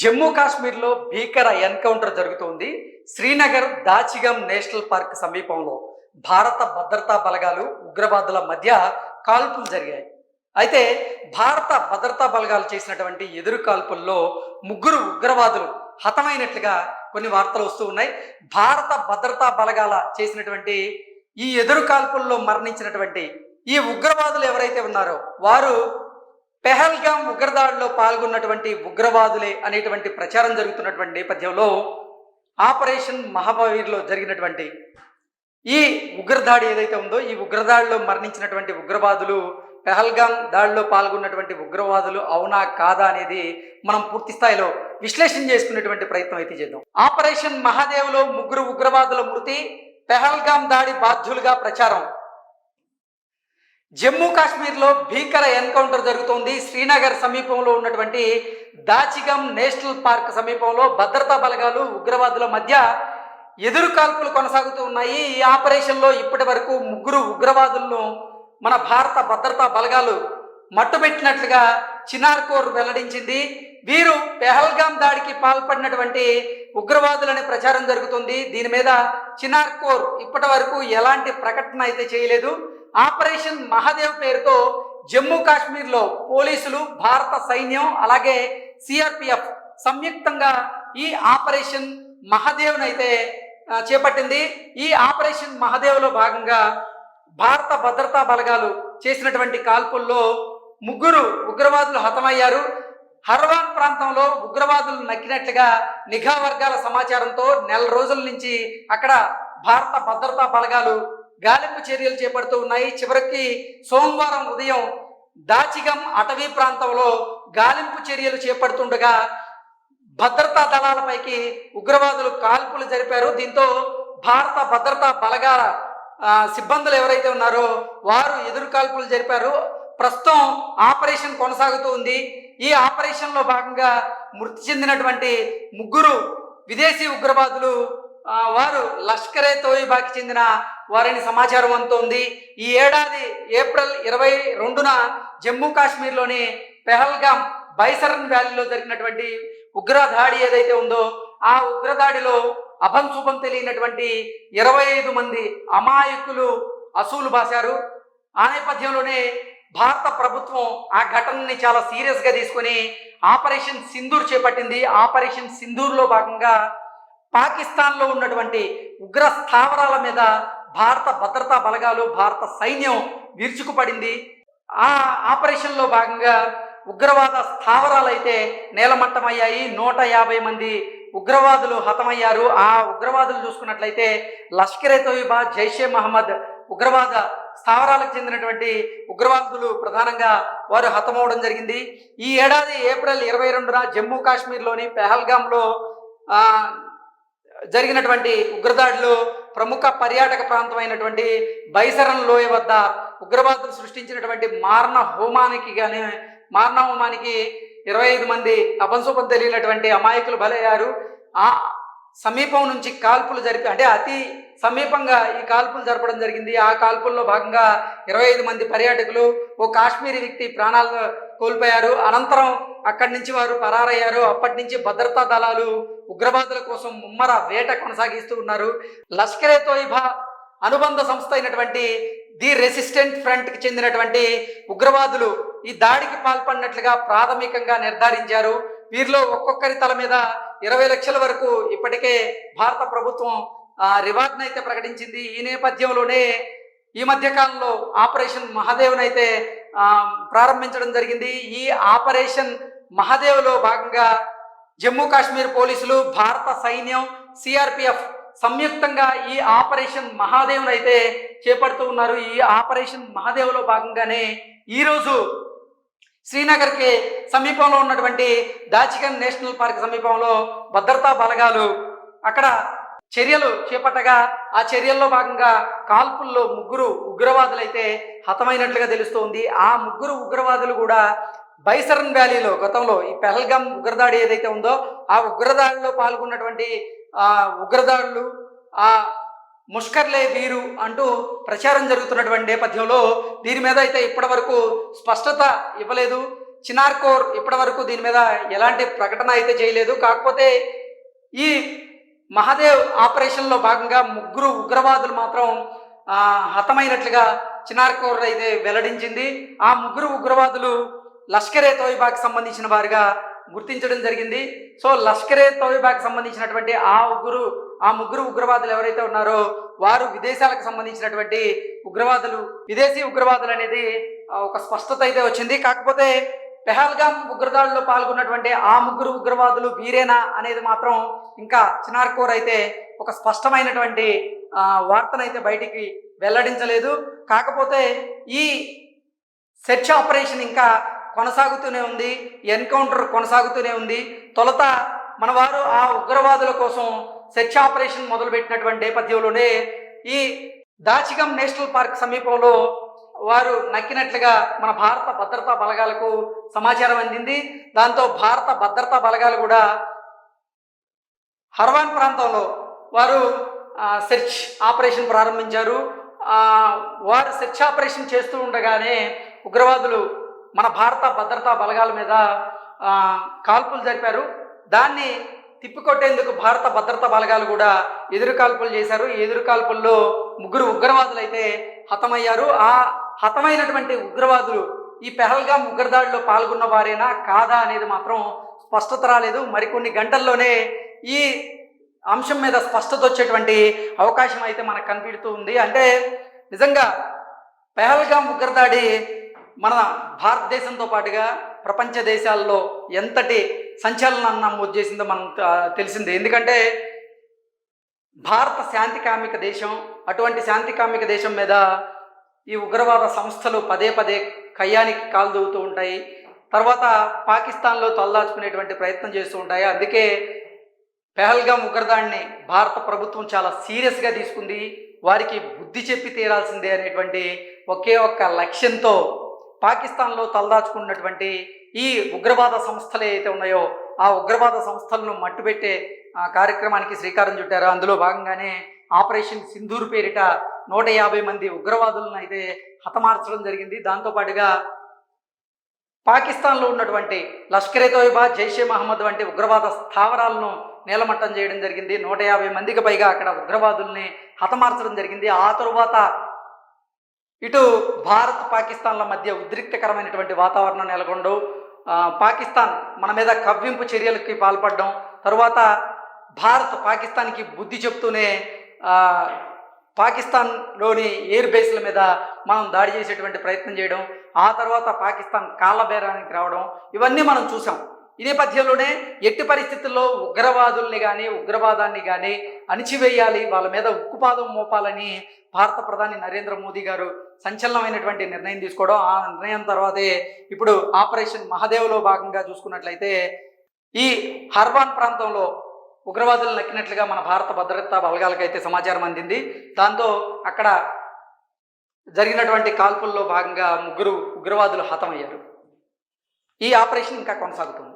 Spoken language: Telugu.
జమ్మూ కాశ్మీర్లో భీకర ఎన్కౌంటర్ జరుగుతోంది. శ్రీనగర్ దాచిగం నేషనల్ పార్క్ సమీపంలో భారత భద్రతా బలగాలు ఉగ్రవాదుల మధ్య కాల్పులు జరిగాయి. అయితే భారత భద్రతా బలగాలు చేసినటువంటి ఎదురు కాల్పుల్లో ముగ్గురు ఉగ్రవాదులు హతమైనట్లుగా కొన్ని వార్తలు వస్తూ ఉన్నాయి. భారత భద్రతా బలగాల చేసినటువంటి ఈ ఎదురు కాల్పుల్లో మరణించినటువంటి ఈ ఉగ్రవాదులు ఎవరైతే ఉన్నారో వారు పెహల్గాం ఉగ్రదాడిలో పాల్గొన్నటువంటి ఉగ్రవాదులే అనేటువంటి ప్రచారం జరుగుతున్నటువంటి నేపథ్యంలో ఆపరేషన్ మహాబీర్లో జరిగినటువంటి ఈ ఉగ్రదాడి ఏదైతే ఉందో ఈ ఉగ్రదాడిలో మరణించినటువంటి ఉగ్రవాదులు పెహల్గాం దాడిలో పాల్గొన్నటువంటి ఉగ్రవాదులు అవునా కాదా అనేది మనం పూర్తి స్థాయిలో విశ్లేషణ చేసుకునేటువంటి ప్రయత్నం అయితే చేద్దాం. ఆపరేషన్ మహాదేవ్లో ముగ్గురు ఉగ్రవాదుల మృతి, పెహల్గాం దాడి బాధ్యులుగా ప్రచారం. జమ్మూ కాశ్మీర్లో భీకర ఎన్కౌంటర్ జరుగుతోంది. శ్రీనగర్ సమీపంలో ఉన్నటువంటి దాచిగం నేషనల్ పార్క్ సమీపంలో భద్రతా బలగాలు ఉగ్రవాదుల మధ్య ఎదురు కాల్పులు కొనసాగుతూ ఉన్నాయి. ఈ ఆపరేషన్లో ఇప్పటి వరకు ముగ్గురు ఉగ్రవాదులను మన భారత భద్రతా బలగాలు మట్టుబెట్టినట్లుగా చినార్ కోర్ వెల్లడించింది. వీరు పెహల్గాం దాడికి పాల్పడినటువంటి ఉగ్రవాదులనే ప్రచారం జరుగుతుంది. దీని మీద చినార్ కోర్ ఇప్పటి వరకు ఎలాంటి ప్రకటన అయితే చేయలేదు. ఆపరేషన్ మహాదేవ్ పేరుతో జమ్మూ కాశ్మీర్లో పోలీసులు, భారత సైన్యం అలాగే సిఆర్పిఎఫ్ సంయుక్తంగా ఈ ఆపరేషన్ మహాదేవ్నైతే చేపట్టింది. ఈ ఆపరేషన్ మహాదేవ్లో భాగంగా భారత భద్రతా బలగాలు చేసినటువంటి కాల్పుల్లో ముగ్గురు ఉగ్రవాదులు హతమయ్యారు. హర్వాన్ ప్రాంతంలో ఉగ్రవాదులు నక్కినట్లుగా నిఘా వర్గాల సమాచారంతో నెల రోజుల నుంచి అక్కడ భారత భద్రతా బలగాలు గాలింపు చర్యలు చేపడుతూ ఉన్నాయి. చివరికి సోమవారం ఉదయం దాచిగం అటవీ ప్రాంతంలో గాలింపు చర్యలు చేపడుతుండగా భద్రతా దళాలపైకి ఉగ్రవాదులు కాల్పులు జరిపారు. దీంతో భారత భద్రతా బలగాల సిబ్బందులు ఎవరైతే ఉన్నారో వారు ఎదురు కాల్పులు జరిపారు. ప్రస్తుతం ఆపరేషన్ కొనసాగుతూ ఉంది. ఈ ఆపరేషన్లో భాగంగా మృతి చెందినటువంటి ముగ్గురు విదేశీ ఉగ్రవాదులు వారు లష్కరే తోయిబాకి చెందిన వారిని సమాచారం అందుతోంది. ఈ ఏడాది ఏప్రిల్ 22న జమ్మూ కాశ్మీర్లోని పెహల్గాం బైసరన్ వ్యాలీలో జరిగినటువంటి ఉగ్రదాడి ఏదైతే ఉందో ఆ ఉగ్రదాడిలో అభంశుభం తెలియనటువంటి 25 మంది అమాయకులు అసూలు బాశారు. ఆ నేపథ్యంలోనే భారత ప్రభుత్వం ఆ ఘటనని చాలా సీరియస్గా తీసుకొని ఆపరేషన్ సింధూర్ చేపట్టింది. ఆపరేషన్ సింధూర్లో భాగంగా పాకిస్తాన్లో ఉన్నటువంటి ఉగ్ర స్థావరాల మీద భారత భద్రతా బలగాలు, భారత సైన్యం విరుచుకుపడింది. ఆ ఆపరేషన్లో భాగంగా ఉగ్రవాద స్థావరాలు అయితే నేలమట్టమయ్యాయి. 150 మంది ఉగ్రవాదులు హతమయ్యారు. ఆ ఉగ్రవాదులు చూసుకున్నట్లయితే లష్కరే తోయిబా, జైషే మహమ్మద్ ఉగ్రవాద స్థావరాలకు చెందినటువంటి ఉగ్రవాదులు ప్రధానంగా వారు హతమవడం జరిగింది. ఈ ఏడాది ఏప్రిల్ 22న జమ్మూ కాశ్మీర్లోని పెహల్గాంలో జరిగినటువంటి ఉగ్రదాడిలో ప్రముఖ పర్యాటక ప్రాంతమైనటువంటి బైసరన్ లోయ వద్ద ఉగ్రవాదులు సృష్టించినటువంటి మారణ హోమానికి 25 మంది అపంశుభం తెలియనటువంటి అమాయకులు బలయ్యారు. ఆ సమీపం నుంచి కాల్పులు జరిపి అంటే అతి సమీపంగా ఈ కాల్పులు జరపడం జరిగింది. ఆ కాల్పుల్లో భాగంగా 25 మంది పర్యాటకులు, ఓ కాశ్మీరీ వ్యక్తి ప్రాణాలు కోల్పోయారు. అనంతరం అక్కడి నుంచి వారు పరారయ్యారు. అప్పటి నుంచి భద్రతా దళాలు ఉగ్రవాదుల కోసం ముమ్మర వేట కొనసాగిస్తూ ఉన్నారు. లష్కరే తోయిబా అనుబంధ సంస్థ అయినటువంటి ది రెసిస్టెంట్ ఫ్రంట్కి చెందినటువంటి ఉగ్రవాదులు ఈ దాడికి పాల్పడినట్లుగా ప్రాథమికంగా నిర్ధారించారు. వీరిలో ఒక్కొక్కరి తల మీద 20 లక్షల వరకు ఇప్పటికే భారత ప్రభుత్వం రివార్డ్ని అయితే ప్రకటించింది. ఈ నేపథ్యంలోనే ఈ మధ్యకాలంలో ఆపరేషన్ మహాదేవ్నైతే ప్రారంభించడం జరిగింది. ఈ ఆపరేషన్ మహాదేవ్లో భాగంగా జమ్మూ కాశ్మీర్ పోలీసులు, భారత సైన్యం, సిఆర్పిఎఫ్ సంయుక్తంగా ఈ ఆపరేషన్ మహాదేవ్ను అయితే చేపడుతూ ఉన్నారు. ఈ ఆపరేషన్ మహాదేవ్లో భాగంగానే ఈరోజు శ్రీనగర్కి సమీపంలో ఉన్నటువంటి దాచిగన్ నేషనల్ పార్క్ సమీపంలో భద్రతా బలగాలు అక్కడ చర్యలు చేపట్టగా ఆ చర్యల్లో భాగంగా కాల్పుల్లో ముగ్గురు ఉగ్రవాదులు అయితే హతమైనట్లుగా తెలుస్తోంది. ఆ ముగ్గురు ఉగ్రవాదులు కూడా బైసరన్ వ్యాలీలో గతంలో ఈ పెహల్గాం ఉగ్రదాడి ఏదైతే ఉందో ఆ ఉగ్రదాడిలో పాల్గొన్నటువంటి ఉగ్రదాడులు ఆ ముష్కర్లే వీరు అంటూ ప్రచారం జరుగుతున్నటువంటి నేపథ్యంలో దీని మీద అయితే ఇప్పటి వరకు స్పష్టత ఇవ్వలేదు. చినార్ కోర్ ఇప్పటి వరకు దీని మీద ఎలాంటి ప్రకటన అయితే చేయలేదు. కాకపోతే ఈ మహాదేవ్ ఆపరేషన్లో భాగంగా ముగ్గురు ఉగ్రవాదులు మాత్రం హతమైనట్లుగా చినార్ కోర్ అయితే వెల్లడించింది. ఆ ముగ్గురు ఉగ్రవాదులు లష్కరే తోయిబాకి సంబంధించిన వారిగా గుర్తించడం జరిగింది. సో లష్కరే తోయిబాకి సంబంధించినటువంటి ఆ ముగ్గురు ఉగ్రవాదులు ఎవరైతే ఉన్నారో వారు విదేశాలకు సంబంధించినటువంటి ఉగ్రవాదులు, విదేశీ ఉగ్రవాదులు అనేది ఒక స్పష్టత అయితే వచ్చింది. కాకపోతే పెహల్గాం ఉగ్రదాడిలో పాల్గొన్నటువంటి ఆ ముగ్గురు ఉగ్రవాదులు వీరేనా అనేది మాత్రం ఇంకా చినార్ కోర్ అయితే ఒక స్పష్టమైనటువంటి వార్తనైతే బయటికి వెల్లడించలేదు. కాకపోతే ఈ సెర్చ్ ఆపరేషన్ ఇంకా కొనసాగుతూనే ఉంది, ఎన్కౌంటర్ కొనసాగుతూనే ఉంది. తొలుత మన వారు ఆ ఉగ్రవాదుల కోసం సెర్చ్ ఆపరేషన్ మొదలుపెట్టినటువంటి నేపథ్యంలోనే ఈ దాచిగం నేషనల్ పార్క్ సమీపంలో వారు నక్కినట్లుగా మన భారత భద్రతా బలగాలకు సమాచారం అందింది. దాంతో భారత భద్రతా బలగాలు కూడా హర్వాన్ ప్రాంతంలో వారు సెర్చ్ ఆపరేషన్ ప్రారంభించారు. వారు సెర్చ్ ఆపరేషన్ చేస్తూ ఉండగానే ఉగ్రవాదులు మన భారత భద్రతా బలగాల మీద కాల్పులు జరిపారు. దాన్ని తిప్పికొట్టేందుకు భారత భద్రతా బలగాలు కూడా ఎదురు కాల్పులు చేశారు. ఈ ఎదురు కాల్పుల్లో ముగ్గురు ఉగ్రవాదులు అయితే హతమయ్యారు. ఆ హతమైనటువంటి ఉగ్రవాదులు ఈ పెహల్గాం ఉగ్రదాడిలో పాల్గొన్న వారేనా కాదా అనేది మాత్రం స్పష్టత రాలేదు. మరికొన్ని గంటల్లోనే ఈ అంశం మీద స్పష్టత వచ్చేటువంటి అవకాశం అయితే మనకు కనిపిస్తూ ఉంది. అంటే నిజంగా పెహల్గాం ఉగ్రదాడి మన భారతదేశంతో పాటుగా ప్రపంచ దేశాల్లో ఎంతటి సంచలనం నమోదు చేసిందో మనం తెలిసిందే. ఎందుకంటే భారత శాంతికామిక దేశం, అటువంటి శాంతికామిక దేశం మీద ఈ ఉగ్రవాద సంస్థలు పదే పదే కయ్యానికి కాలు దూవుతూ ఉంటాయి. తర్వాత పాకిస్తాన్లో తలదాచుకునేటువంటి ప్రయత్నం చేస్తూ ఉంటాయి. అందుకే పెహల్గాం ఉగ్రదాడిని భారత ప్రభుత్వం చాలా సీరియస్గా తీసుకుంది. వారికి బుద్ధి చెప్పి తీరాల్సిందే అనేటువంటి ఒకే ఒక్క లక్ష్యంతో పాకిస్తాన్లో తలదాచుకున్నటువంటి ఈ ఉగ్రవాద సంస్థలు ఏవైతే ఉన్నాయో ఆ ఉగ్రవాద సంస్థలను మట్టుబెట్టే కార్యక్రమానికి శ్రీకారం చుట్టారు. అందులో భాగంగానే ఆపరేషన్ సింధూర్ పేరిట 150 మంది ఉగ్రవాదులను అయితే హతమార్చడం జరిగింది. దాంతోపాటుగా పాకిస్తాన్లో ఉన్నటువంటి లష్కరే తోయిబా, జైషే మహమ్మద్ వంటి ఉగ్రవాద స్థావరాలను నేలమట్టం చేయడం జరిగింది. 150 మందికి పైగా అక్కడ ఉగ్రవాదుల్ని హతమార్చడం జరిగింది. ఆ తరువాత ఇటు భారత్ పాకిస్తాన్ల మధ్య ఉద్రిక్తకరమైనటువంటి వాతావరణం నెలకొండు. పాకిస్తాన్ మన మీద కవ్వింపు చర్యలకి పాల్పడడం, తరువాత భారత్ పాకిస్తాన్కి బుద్ధి చెప్తూనే పాకిస్తాన్లోని ఎయిర్ బేస్ల మీద మనం దాడి చేసేటువంటి ప్రయత్నం చేయడం, ఆ తర్వాత పాకిస్తాన్ కాళ్ళబేరానికి రావడం, ఇవన్నీ మనం చూసాం. ఈ నేపథ్యంలోనే ఎట్టి పరిస్థితుల్లో ఉగ్రవాదుల్ని కానీ ఉగ్రవాదాన్ని కానీ అణిచివేయాలి, వాళ్ళ మీద ఉక్కుపాదం మోపాలని భారత ప్రధాని నరేంద్ర మోదీ గారు సంచలనమైనటువంటి నిర్ణయం తీసుకోవడం. ఆ నిర్ణయం తర్వాతే ఇప్పుడు ఆపరేషన్ మహాదేవ్లో భాగంగా చూసుకున్నట్లయితే ఈ హర్వాన్ ప్రాంతంలో ఉగ్రవాదులు నక్కినట్లుగా మన భారత భద్రతా బలగాలకైతే సమాచారం అందింది. దాంతో అక్కడ జరిగినటువంటి కాల్పుల్లో భాగంగా ముగ్గురు ఉగ్రవాదులు హతమయ్యారు. ఈ ఆపరేషన్ ఇంకా కొనసాగుతుంది.